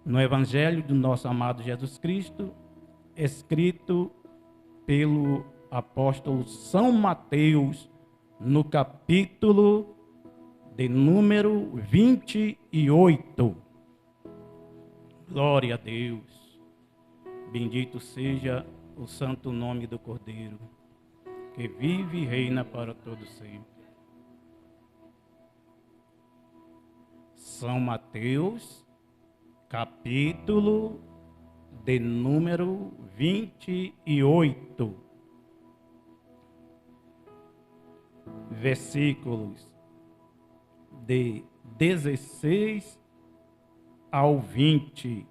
no Evangelho do nosso amado Jesus Cristo, escrito pelo apóstolo São Mateus, no capítulo de número 28. Glória a Deus. Bendito seja o santo nome do Cordeiro, que vive e reina para todo sempre. São Mateus, capítulo de número 28, versículos de 16 ao 20.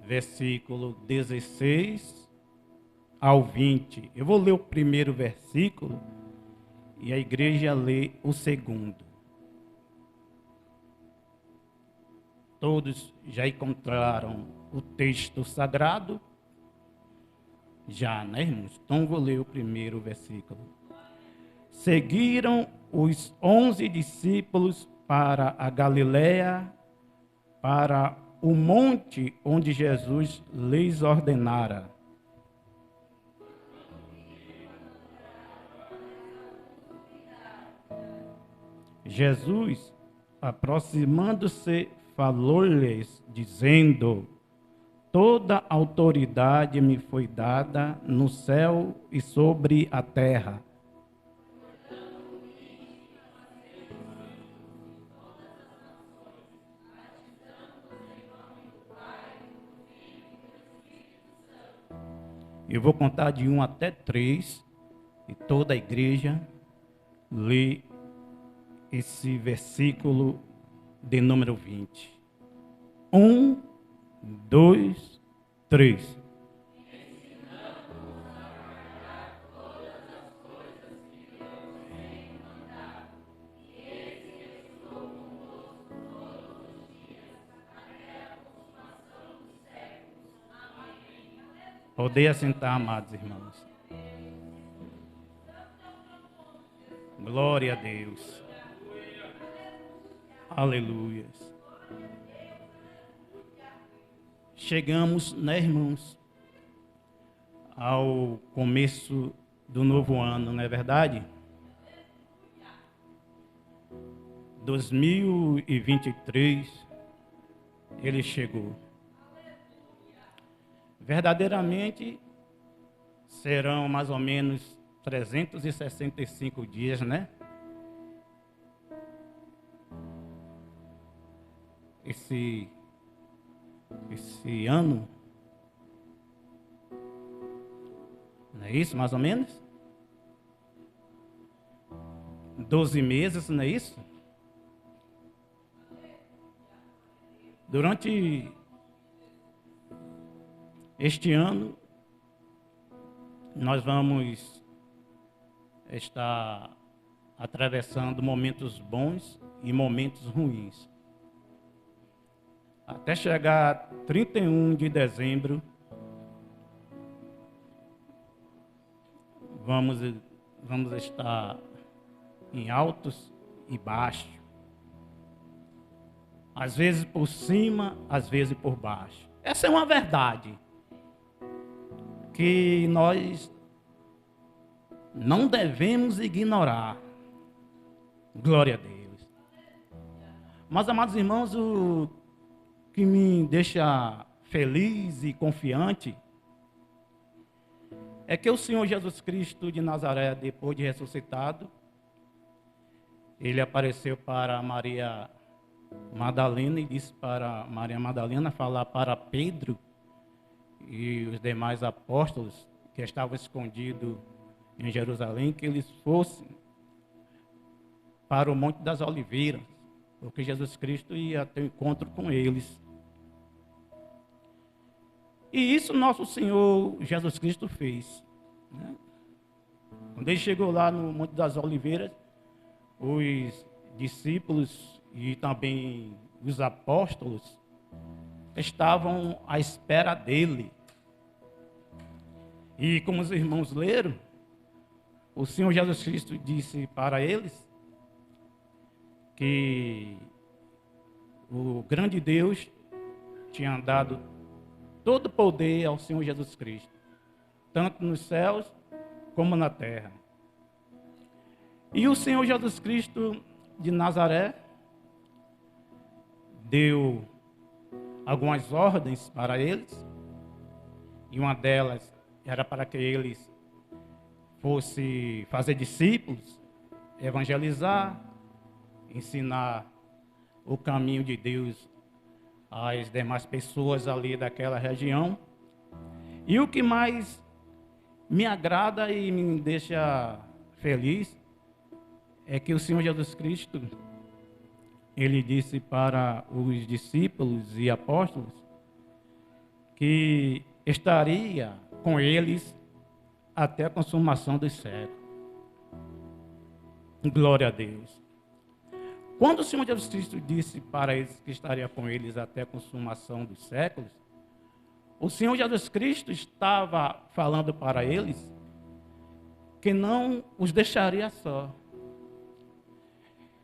Versículo 16 ao 20. Eu vou ler o primeiro versículo e a igreja lê o segundo. Todos já encontraram o texto sagrado? Já, né, irmãos? Então vou ler o primeiro versículo. Seguiram os 11 discípulos para a Galiléia, para o monte onde Jesus lhes ordenara. Jesus, aproximando-se, falou-lhes, dizendo: toda autoridade me foi dada no céu e sobre a terra. Eu vou contar de 1 até 3 e toda a igreja lê esse versículo de número 20. 1, 2, 3. Podem assentar, amados irmãos. Glória a Deus. Aleluia. Chegamos, né, irmãos, ao começo do novo ano, não é verdade? 2023, ele chegou. Verdadeiramente, serão mais ou menos 365 dias, né? Esse ano, não é isso, mais ou menos? 12 meses, não é isso? Durante este ano, nós vamos estar atravessando momentos bons e momentos ruins. Até chegar 31 de dezembro, vamos estar em altos e baixos. Às vezes por cima, às vezes por baixo. Essa é uma verdade que nós não devemos ignorar. Glória a Deus. Mas, amados irmãos, o que me deixa feliz e confiante é que o Senhor Jesus Cristo de Nazaré, depois de ressuscitado, ele apareceu para Maria Madalena e disse para Maria Madalena falar para Pedro e os demais apóstolos que estavam escondidos em Jerusalém, que eles fossem para o Monte das Oliveiras, porque Jesus Cristo ia ter um encontro com eles. E isso nosso Senhor Jesus Cristo fez, né? Quando ele chegou lá no Monte das Oliveiras, os discípulos e também os apóstolos estavam à espera dele. E como os irmãos leram, o Senhor Jesus Cristo disse para eles que o grande Deus tinha dado todo o poder ao Senhor Jesus Cristo, tanto nos céus como na terra. E o Senhor Jesus Cristo de Nazaré deu algumas ordens para eles, e uma delas era para que eles fossem fazer discípulos, evangelizar, ensinar o caminho de Deus às demais pessoas ali daquela região. E o que mais me agrada e me deixa feliz é que o Senhor Jesus Cristo, ele disse para os discípulos e apóstolos que estaria com eles até a consumação dos séculos. Glória a Deus. Quando o Senhor Jesus Cristo disse para eles que estaria com eles até a consumação dos séculos, o Senhor Jesus Cristo estava falando para eles que não os deixaria só.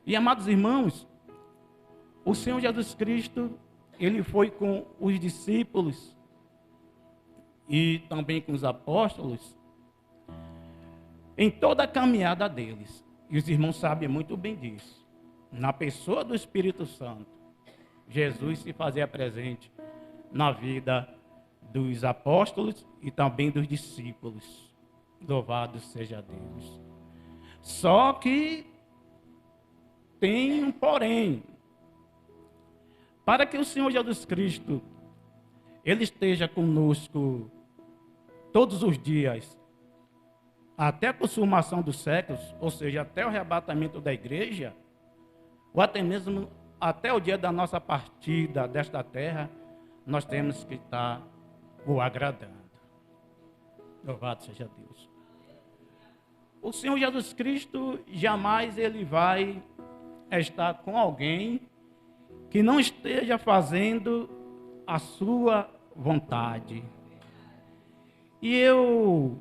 E, amados irmãos, o Senhor Jesus Cristo, ele foi com os discípulos e também com os apóstolos em toda a caminhada deles. E os irmãos sabem muito bem disso. Na pessoa do Espírito Santo, Jesus se fazia presente na vida dos apóstolos e também dos discípulos. Louvado seja Deus. Só que tem um porém. Para que o Senhor Jesus Cristo ele esteja conosco todos os dias, até a consumação dos séculos, ou seja, até o arrebatamento da igreja, ou até mesmo até o dia da nossa partida desta terra, nós temos que estar o agradando. Louvado seja Deus. O Senhor Jesus Cristo jamais ele vai estar com alguém que não esteja fazendo a sua vontade. E eu,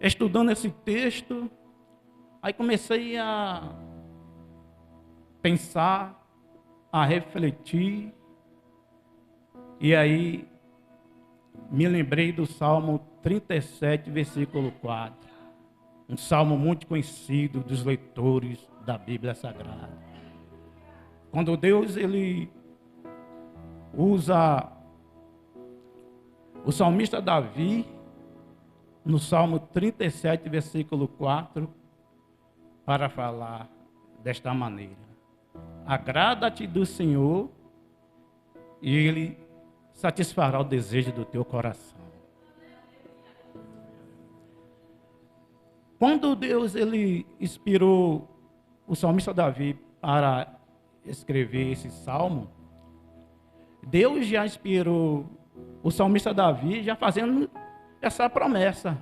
estudando esse texto, aí comecei a pensar, a refletir, e aí me lembrei do Salmo 37, versículo 4. Um salmo muito conhecido dos leitores da Bíblia Sagrada. Quando Deus ele usa o salmista Davi, no Salmo 37, versículo 4, para falar desta maneira: agrada-te do Senhor e Ele satisfará o desejo do teu coração. Quando Deus ele inspirou o salmista Davi para escrever esse salmo, Deus já inspirou o salmista Davi já fazendo essa promessa.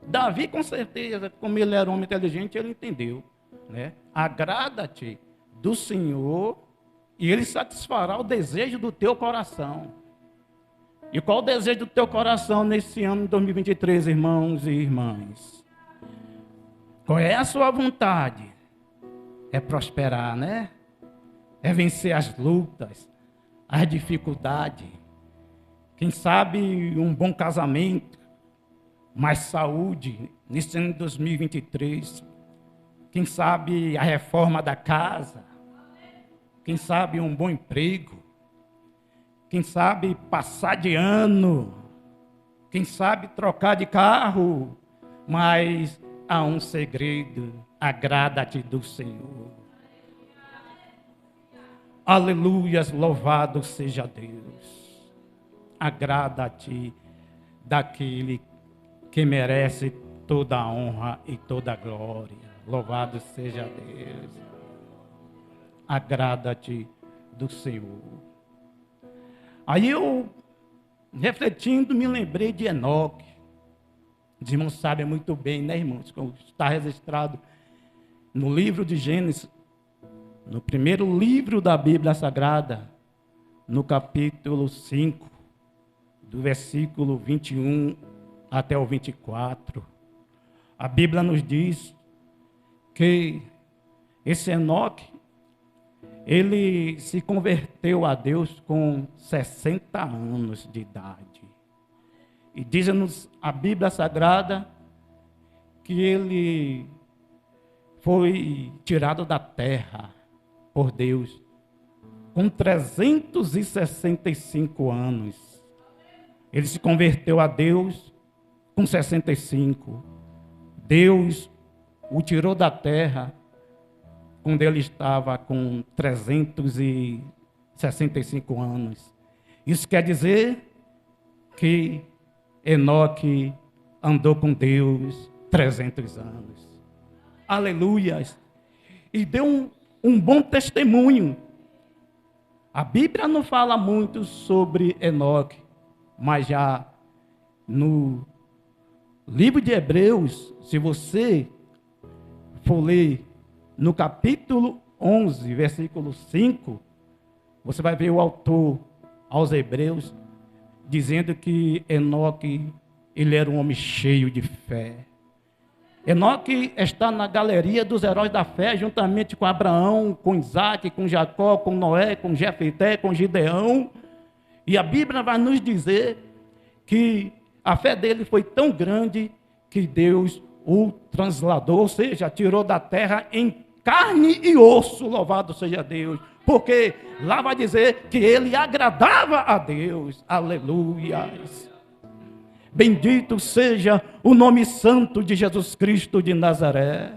Davi, com certeza, como ele era um homem inteligente, ele entendeu, né? Agrada-te do Senhor e Ele satisfará o desejo do teu coração. E qual o desejo do teu coração nesse ano de 2023, irmãos e irmãs? Qual é a sua vontade? É prosperar, né? É vencer as lutas, as dificuldades. Quem sabe um bom casamento, mais saúde nesse ano de 2023. Quem sabe a reforma da casa. Quem sabe um bom emprego. Quem sabe passar de ano. Quem sabe trocar de carro. Mas há um segredo: agrada-te do Senhor. Aleluias, louvado seja Deus. Agrada-te daquele que merece toda a honra e toda a glória. Louvado seja Deus. Agrada-te do Senhor. Aí eu, refletindo, me lembrei de Enoque. Os irmãos sabem muito bem, né, irmãos? Como está registrado no livro de Gênesis, no primeiro livro da Bíblia Sagrada, no capítulo 5, do versículo 21 até o 24. A Bíblia nos diz que esse Enoque, Ele se converteu a Deus com 60 anos de idade. E diz-nos a Bíblia Sagrada que ele foi tirado da terra por Deus com 365 anos. Ele se converteu a Deus com 65. Deus o tirou da terra quando ele estava com 365 anos. Isso quer dizer que Enoque andou com Deus 300 anos. Aleluias! E deu um bom testemunho. A Bíblia não fala muito sobre Enoque, mas já no livro de Hebreus, se você for ler no capítulo 11, versículo 5, você vai ver o autor aos Hebreus dizendo que Enoque, ele era um homem cheio de fé. Enoque está na galeria dos heróis da fé, juntamente com Abraão, com Isaac, com Jacó, com Noé, com Jefité, com Gideão. E a Bíblia vai nos dizer que a fé dele foi tão grande que Deus o transladou, ou seja, tirou da terra em carne e osso, louvado seja Deus. Porque lá vai dizer que ele agradava a Deus. Aleluia. Bendito seja o nome santo de Jesus Cristo de Nazaré.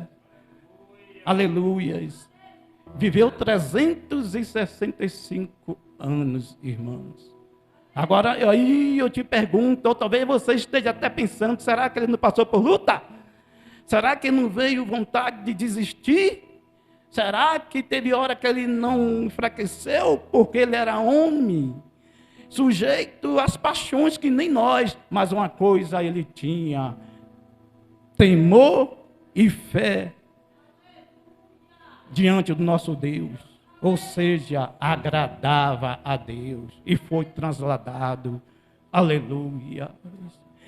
Aleluias. Viveu 365 anos, irmãos. Agora, aí eu te pergunto, ou talvez você esteja até pensando, será que ele não passou por luta? Será que não veio vontade de desistir? Será que teve hora que ele não enfraqueceu porque ele era homem? Sujeito às paixões que nem nós, mas uma coisa ele tinha: temor e fé diante do nosso Deus, ou seja, agradava a Deus e foi transladado. Aleluia.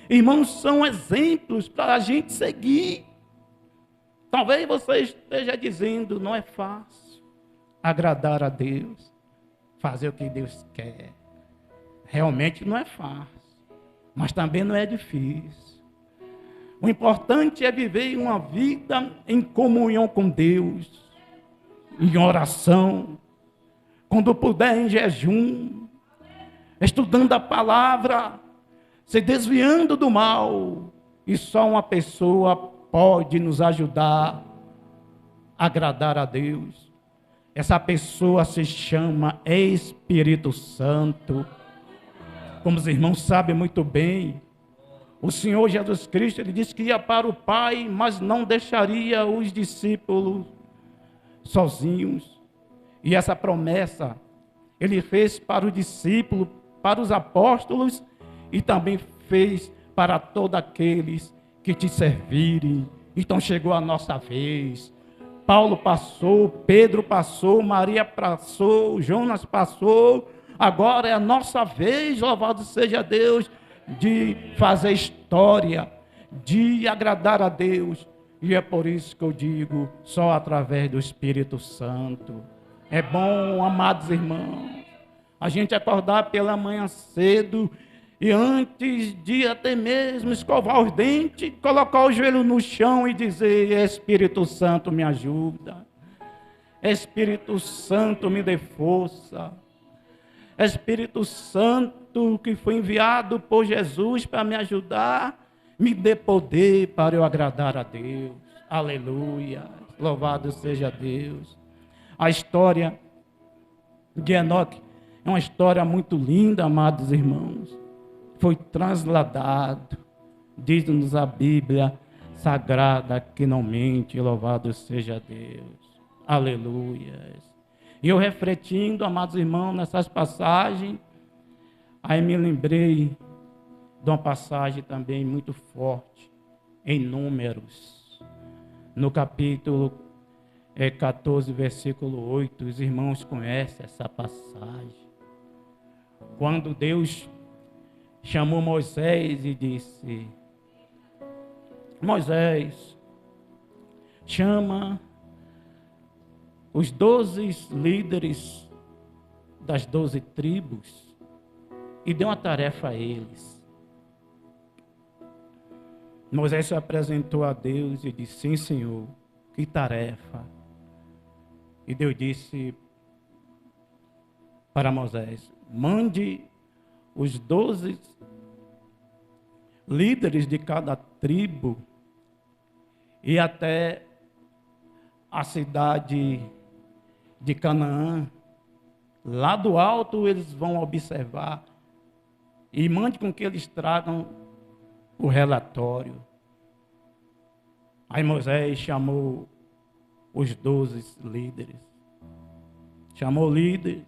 Irmãos, são exemplos para a gente seguir. Talvez você esteja dizendo, não é fácil agradar a Deus, fazer o que Deus quer. Realmente não é fácil, mas também não é difícil. O importante é viver uma vida em comunhão com Deus, em oração, quando puder em jejum, estudando a palavra, se desviando do mal. E só uma pessoa pode nos ajudar a agradar a Deus. Essa pessoa se chama Espírito Santo. Como os irmãos sabem muito bem, o Senhor Jesus Cristo, ele disse que ia para o Pai, mas não deixaria os discípulos sozinhos. E essa promessa ele fez para os discípulos, para os apóstolos, e também fez para todos aqueles que te servirem. Então chegou a nossa vez. Paulo passou, Pedro passou, Maria passou, Jonas passou. Agora é a nossa vez, louvado seja Deus, de fazer história, de agradar a Deus. E é por isso que eu digo, só através do Espírito Santo. É bom, amados irmãos, a gente acordar pela manhã cedo e antes de até mesmo escovar os dentes, colocar o joelho no chão e dizer: Espírito Santo, me ajuda. Espírito Santo, me dê força. Espírito Santo, que foi enviado por Jesus para me ajudar, me dê poder para eu agradar a Deus. Aleluia. Louvado seja Deus. A história de Enoque é uma história muito linda, amados irmãos. Foi transladado, diz-nos a Bíblia Sagrada, que não mente, louvado seja Deus. Aleluia. E eu refletindo, amados irmãos, nessas passagens, aí me lembrei de uma passagem também muito forte, em Números, no capítulo 14, versículo 8, os irmãos conhecem essa passagem. Quando Deus chamou Moisés e disse: Moisés, chama os 12 líderes das 12 tribos e deu uma tarefa a eles. Moisés se apresentou a Deus e disse: sim, Senhor, que tarefa. E Deus disse para Moisés: mande os 12 líderes de cada tribo e até a cidade de Canaã. Lá do alto eles vão observar e mande com que eles tragam o relatório. Aí Moisés chamou os 12 líderes. Chamou o líder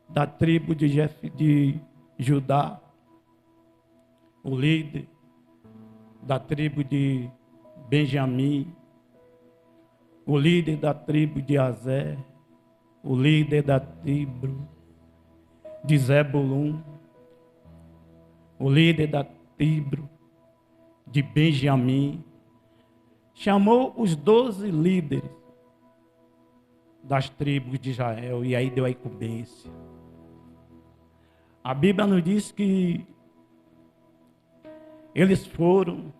da tribo de Judá, o líder da tribo de Benjamim, o líder da tribo de Azer, o líder da tribo de Zebulun, o líder da tribo de Benjamim. Chamou os 12 líderes das tribos de Israel e aí deu a incumbência. A Bíblia nos diz que eles foram,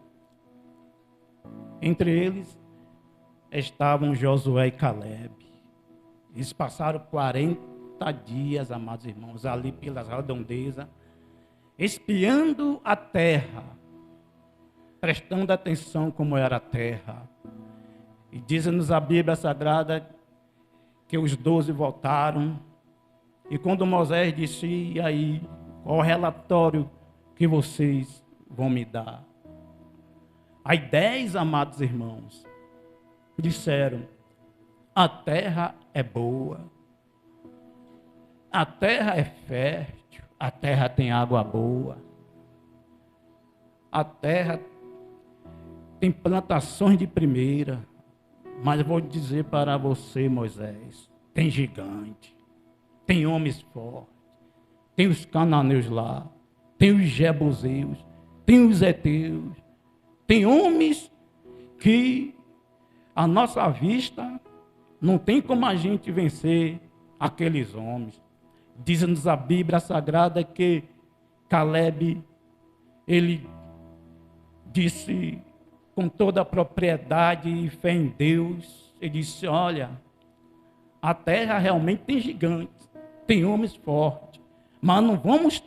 entre eles estavam Josué e Caleb. Eles passaram 40 dias, amados irmãos, ali pelas redondezas, espiando a terra, prestando atenção como era a terra. E diz-nos a Bíblia Sagrada que os 12 voltaram. E quando Moisés disse: e aí, qual o relatório que vocês vão me dar? Aí 10, amados irmãos, disseram: a terra é boa, a terra é fértil, a terra tem água boa, a terra tem plantações de primeira. Mas eu vou dizer para você, Moisés, tem gigante, tem homens fortes, tem os cananeus lá, tem os jebuseus, tem os heteus, tem homens que a nossa vista não tem como a gente vencer aqueles homens. Diz-nos a Bíblia Sagrada que Caleb, ele disse com toda a propriedade e fé em Deus, ele disse: olha, a terra realmente tem gigantes, tem homens fortes, mas não vamos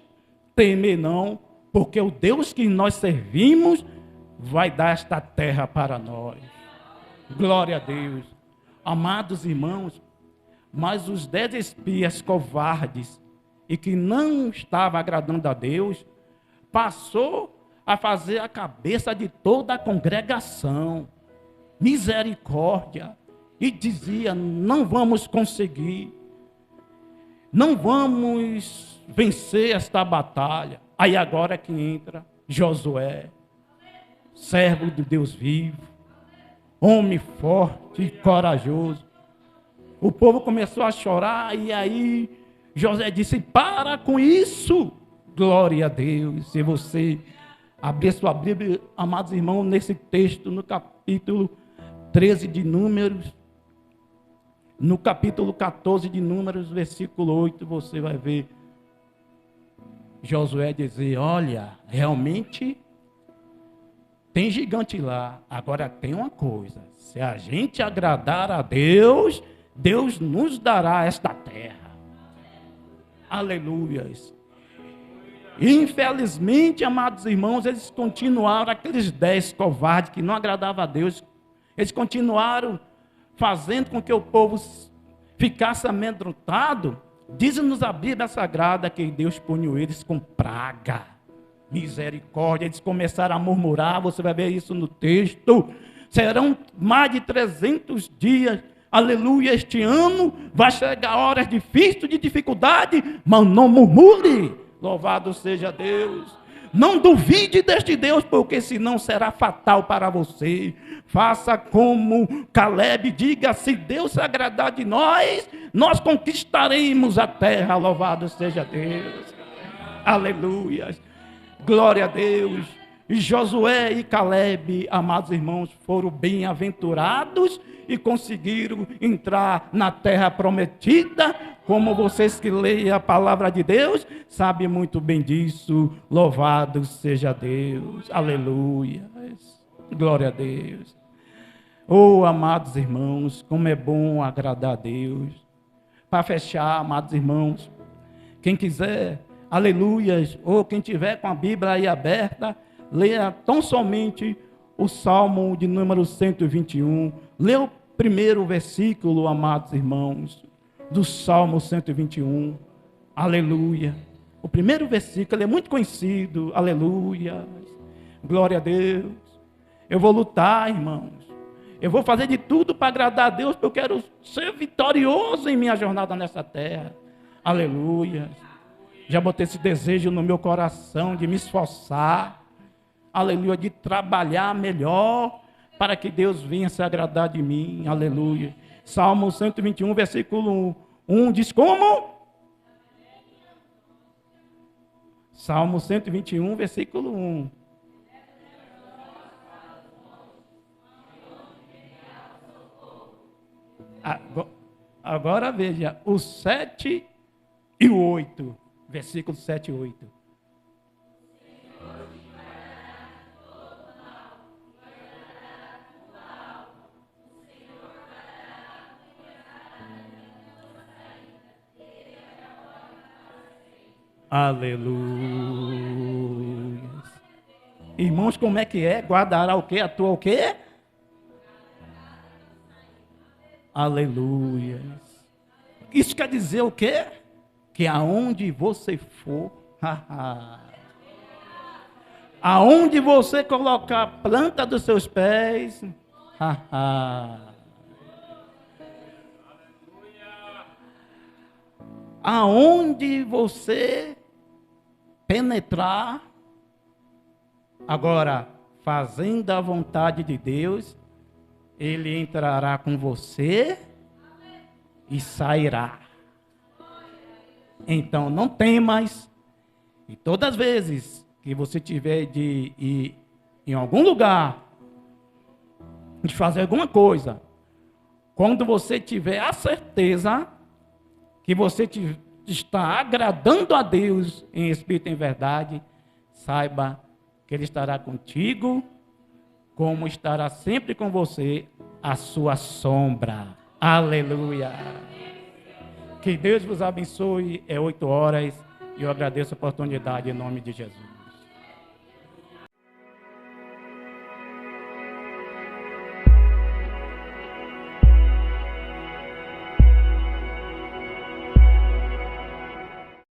temer não, porque o Deus que nós servimos vai dar esta terra para nós. Glória a Deus. Amados irmãos, mas os 10 espias covardes e que não estavam agradando a Deus, passou a fazer a cabeça de toda a congregação. Misericórdia. E dizia: não vamos conseguir, não vamos vencer esta batalha. Aí agora que entra Josué, servo de Deus vivo, homem forte e corajoso. O povo começou a chorar e aí José disse: para com isso. Glória a Deus. Se você abrir sua Bíblia, amados irmãos, nesse texto, no capítulo 13 de Números, no capítulo 14 de Números, versículo 8, você vai ver Josué dizer: olha, realmente tem gigante lá. Agora tem uma coisa: se a gente agradar a Deus, Deus nos dará esta terra. Aleluias. Infelizmente, amados irmãos, eles continuaram, aqueles 10 covardes que não agradavam a Deus, eles continuaram fazendo com que o povo ficasse amedrontado. Diz-nos a Bíblia Sagrada que Deus puniu eles com praga. Misericórdia. Eles começaram a murmurar, você vai ver isso no texto. Serão mais de 300 dias. Aleluia, este ano vai chegar horas difíceis, de dificuldade, mas não murmure. Louvado seja Deus. Não duvide deste Deus, porque senão será fatal para você. Faça como Caleb, diga: se Deus se agradar de nós, nós conquistaremos a terra. Louvado seja Deus. Aleluia. Glória a Deus. E Josué e Calebe, amados irmãos, foram bem-aventurados e conseguiram entrar na terra prometida. Como vocês que leem a palavra de Deus, sabem muito bem disso. Louvado seja Deus. Aleluia. Glória a Deus. Oh, amados irmãos, como é bom agradar a Deus. Para fechar, amados irmãos, quem quiser, aleluias, ou quem tiver com a Bíblia aí aberta, leia tão somente o Salmo de número 121. Leia o primeiro versículo, amados irmãos, do Salmo 121. Aleluia. O primeiro versículo é muito conhecido. Aleluia. Glória a Deus. Eu vou lutar, irmãos. Eu vou fazer de tudo para agradar a Deus, porque eu quero ser vitorioso em minha jornada nessa terra. Aleluia. Já botei esse desejo no meu coração de me esforçar. Aleluia. De trabalhar melhor para que Deus venha se agradar de mim. Aleluia. Salmo 121, versículo 1 diz como? Salmo 121, versículo 1. Agora veja, o 7 e o 8, versículo 7 e 8. Aleluia. Irmãos, como é que é? Guardará o quê? A tua o quê? Aleluia. Isso quer dizer o quê? Que aonde você for, aonde você colocar a planta dos seus pés, aonde você penetrar, agora, fazendo a vontade de Deus, Ele entrará com você e sairá. Então, não temas. E todas as vezes que você tiver de ir em algum lugar, de fazer alguma coisa, quando você tiver a certeza que você está agradando a Deus em espírito e em verdade, saiba que Ele estará contigo, como estará sempre com você a sua sombra. Aleluia. Que Deus vos abençoe. É 8 horas e eu agradeço a oportunidade em nome de Jesus.